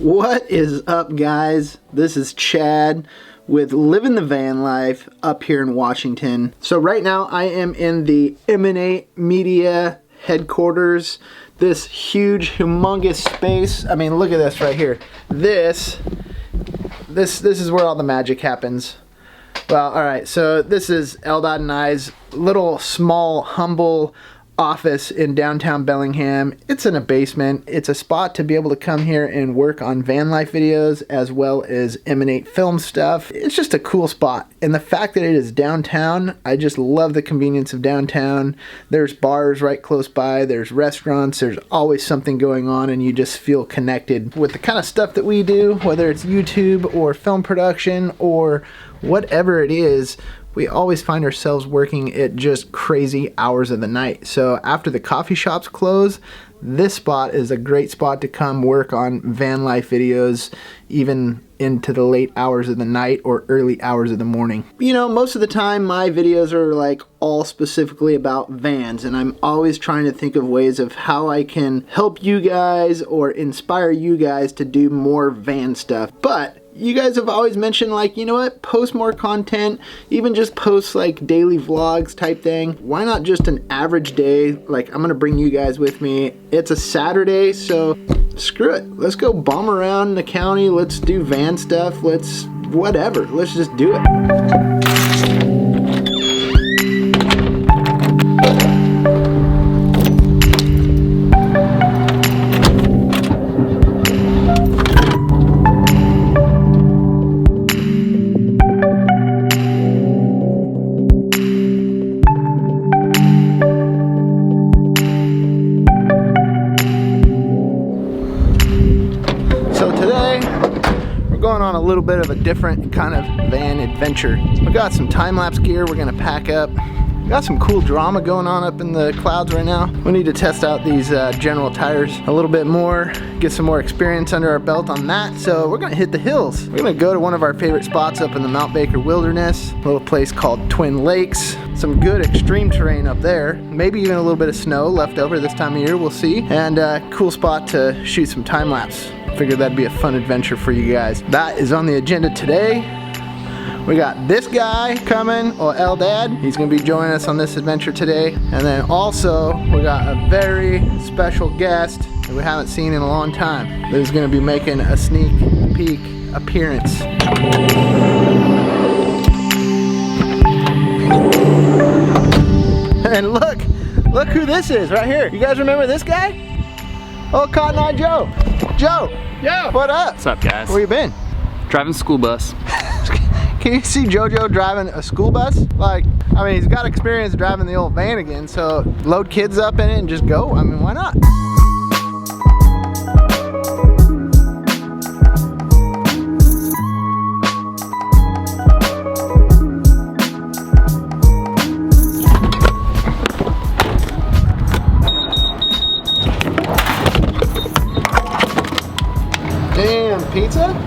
What is up, guys? This is Chad with Living the Van Life up here in Washington. So right now I am in the Emanate Media headquarters. This huge, humongous space. I mean, look at this right here. This is where all the magic happens. Well, all right. So this is Eldad and I's little, small, humble office in downtown Bellingham. It's in a basement. It's a spot to be able to come here and work on van life videos as well as Emanate film stuff. It's just a cool spot. And the fact that it is downtown, I just love the convenience of downtown. There's bars right close by. There's restaurants. There's always something going on, and you just feel connected with the kind of stuff that we do, whether it's YouTube or film production or whatever it is. We always find ourselves working at just crazy hours of the night. So after the coffee shops close, this spot is a great spot to come work on van life videos, even into the late hours of the night or early hours of the morning. You know, most of the time my videos are like all specifically about vans, and I'm always trying to think of ways of how I can help you guys or inspire you guys to do more van stuff. But you guys have always mentioned, like, you know what, post more content, even just post like daily vlogs type thing. Why not just an average day? Like, I'm gonna bring you guys with me. It's a Saturday, so screw it. Let's go bomb around the county. Let's do van stuff. Let's whatever. Let's just do it. On a little bit of a different kind of van adventure. We got some time-lapse gear we're gonna pack up. We got some cool drama going on up in the clouds right now. We need to test out these General tires a little bit more, get some more experience under our belt on that. So we're gonna hit the hills. We're gonna go to one of our favorite spots up in the Mount Baker Wilderness, a little place called Twin Lakes. Some good extreme terrain up there. Maybe even a little bit of snow left over this time of year, we'll see. And a cool spot to shoot some time-lapse. Figured that'd be a fun adventure for you guys. That is on the agenda today. We got this guy coming, or Eldad. He's gonna be joining us on this adventure today. And then also, we got a very special guest that we haven't seen in a long time. Who's gonna be making a sneak peek appearance. And look who this is right here. You guys remember this guy? Oh, Cotton Eye Joe. Joe. Yo. What up? What's up, guys? Where you been? Driving school bus. Can you see JoJo driving a school bus? Like, I mean, he's got experience driving the old Vanagon, so load kids up in it and just go. I mean, why not? Damn, pizza?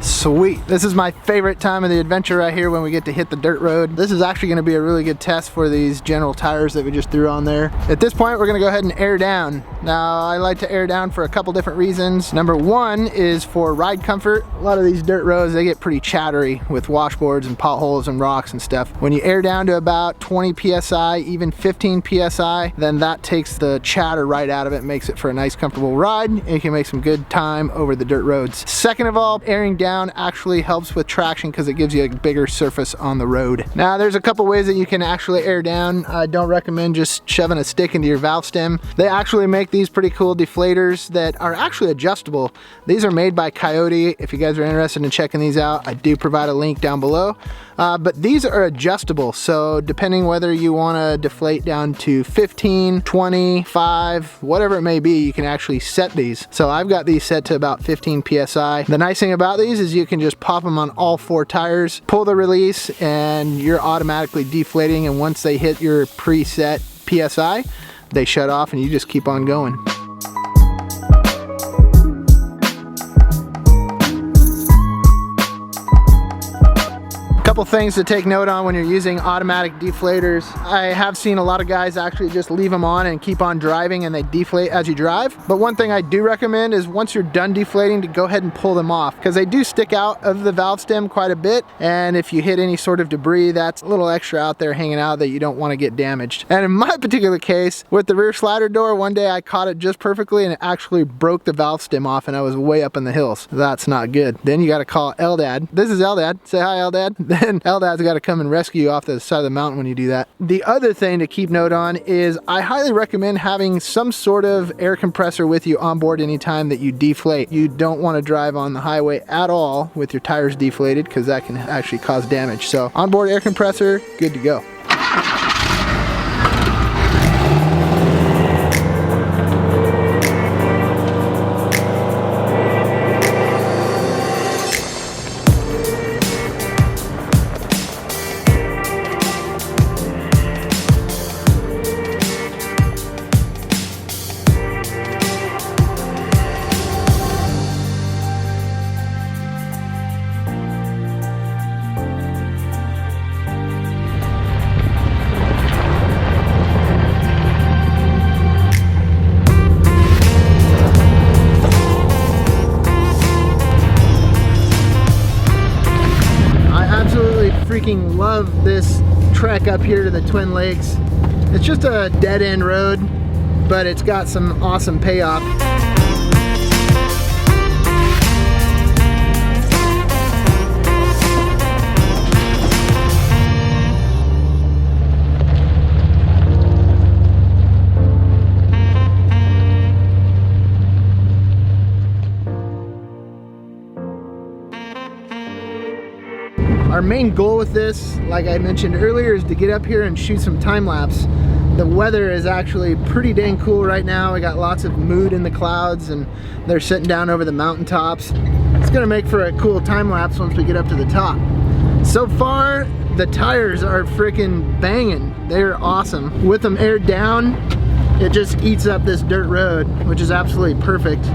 Sweet. This is my favorite time of the adventure right here when we get to hit the dirt road. This is actually going to be a really good test for these General tires that we just threw on there. At this point, we're going to go ahead and air down. Now, I like to air down for a couple different reasons. Number one is for ride comfort. A lot of these dirt roads, they get pretty chattery with washboards and potholes and rocks and stuff. When you air down to about 20 PSI, even 15 PSI, then that takes the chatter right out of it, makes it for a nice comfortable ride, and you can make some good time over the dirt roads. Second of all, airing down actually helps with traction because it gives you a bigger surface on the road. Now, there's a couple ways that you can actually air down. I don't recommend just shoving a stick into your valve stem. They actually make these pretty cool deflators that are actually adjustable. These are made by Coyote. If you guys are interested in checking these out, I do provide a link down below. But these are adjustable, so depending whether you want to deflate down to 15, 20, 5, whatever it may be, you can actually set these. So I've got these set to about 15 PSI. The nice thing about these is you can just pop them on all 4 tires, pull the release, and you're automatically deflating, and once they hit your preset PSI, they shut off and you just keep on going. Couple things to take note on when you're using automatic deflators. I have seen a lot of guys actually just leave them on and keep on driving and they deflate as you drive. But one thing I do recommend is once you're done deflating to go ahead and pull them off, because they do stick out of the valve stem quite a bit, and if you hit any sort of debris, that's a little extra out there hanging out that you don't want to get damaged. And in my particular case, with the rear slider door, one day I caught it just perfectly and it actually broke the valve stem off and I was way up in the hills. That's not good. Then you got to call Eldad. This is Eldad. Say hi, Eldad. Then Eldad's got to come and rescue you off the side of the mountain when you do that. The other thing to keep note on is I highly recommend having some sort of air compressor with you on board anytime that you deflate. You don't want to drive on the highway at all with your tires deflated, because that can actually cause damage. So onboard air compressor, good to go. Freaking love this trek up here to the Twin Lakes. It's just a dead-end road, but it's got some awesome payoff. Our main goal with this, like I mentioned earlier, is to get up here and shoot some time lapse. The weather is actually pretty dang cool right now. We got lots of mood in the clouds and they're sitting down over the mountaintops. It's gonna make for a cool time lapse once we get up to the top. So far, the tires are freaking banging. They're awesome. With them aired down, it just eats up this dirt road, which is absolutely perfect.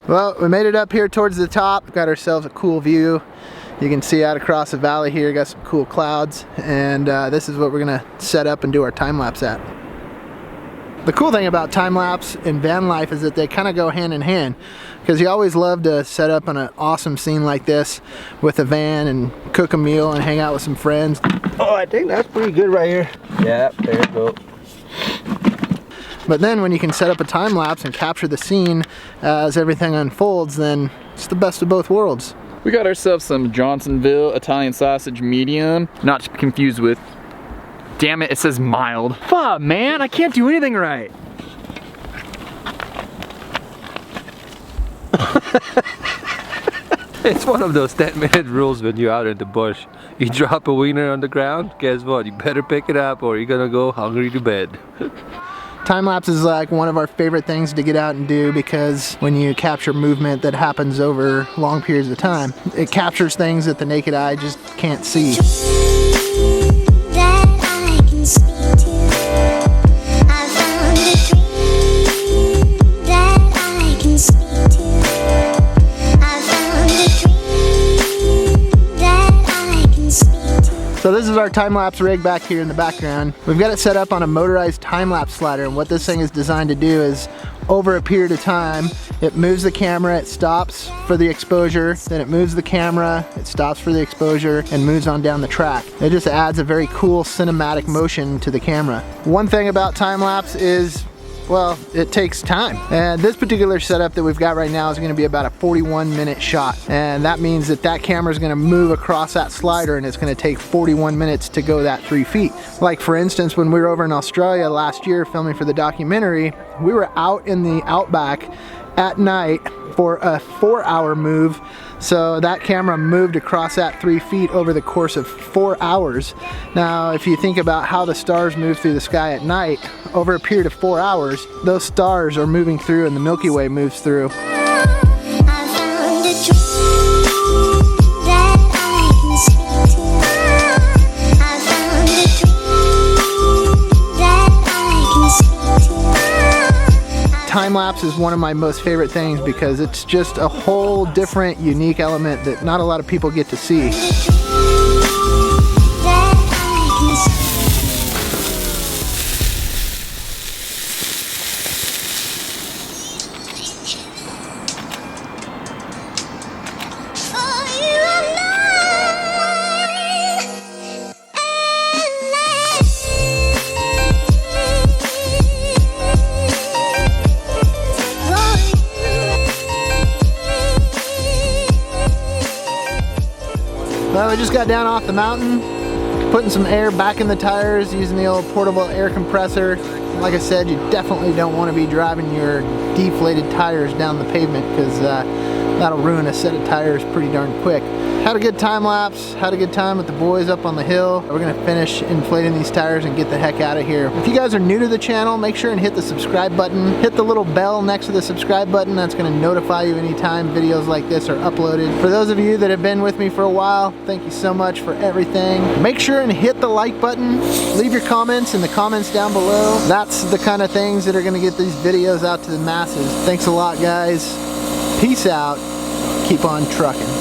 Well, we made it up here towards the top. Got ourselves a cool view. You can see out across the valley here, got some cool clouds, and this is what we're gonna set up and do our time lapse at. The cool thing about time lapse and van life is that they kind of go hand in hand, because you always love to set up on an awesome scene like this with a van and cook a meal and hang out with some friends. Oh, I think that's pretty good right here. Yeah, there you go. But then when you can set up a time lapse and capture the scene as everything unfolds, then it's the best of both worlds. We got ourselves some Johnsonville Italian sausage medium, not to be confused with, damn it, it says mild. Fuck, man, I can't do anything right. It's one of those 10-minute rules when you're out in the bush. You drop a wiener on the ground, guess what? You better pick it up or you're gonna go hungry to bed. Time-lapse is like one of our favorite things to get out and do because when you capture movement that happens over long periods of time, it captures things that the naked eye just can't see. So this is our time-lapse rig back here in the background. We've got it set up on a motorized time-lapse slider, and what this thing is designed to do is, over a period of time, it moves the camera, it stops for the exposure, then it moves the camera, it stops for the exposure, and moves on down the track. It just adds a very cool cinematic motion to the camera. One thing about time-lapse is, well, it takes time. And this particular setup that we've got right now is going to be about a 41-minute shot. And that means that that camera is going to move across that slider and it's going to take 41 minutes to go that 3 feet. Like for instance, when we were over in Australia last year filming for the documentary, we were out in the outback at night for a 4-hour move. So that camera moved across that 3 feet over the course of 4 hours. Now, if you think about how the stars move through the sky at night, over a period of 4 hours, those stars are moving through and the Milky Way moves through. Time-lapse is one of my most favorite things because it's just a whole different, unique element that not a lot of people get to see. Well, we just got down off the mountain, putting some air back in the tires using the old portable air compressor. Like I said, you definitely don't want to be driving your deflated tires down the pavement because that'll ruin a set of tires pretty darn quick. Had a good time lapse, had a good time with the boys up on the hill. We're gonna finish inflating these tires and get the heck out of here. If you guys are new to the channel, make sure and hit the subscribe button. Hit the little bell next to the subscribe button. That's gonna notify you anytime videos like this are uploaded. For those of you that have been with me for a while, thank you so much for everything. Make sure and hit the like button. Leave your comments in the comments down below. That's the kind of things that are gonna get these videos out to the masses. Thanks a lot, guys. Peace out. Keep on trucking.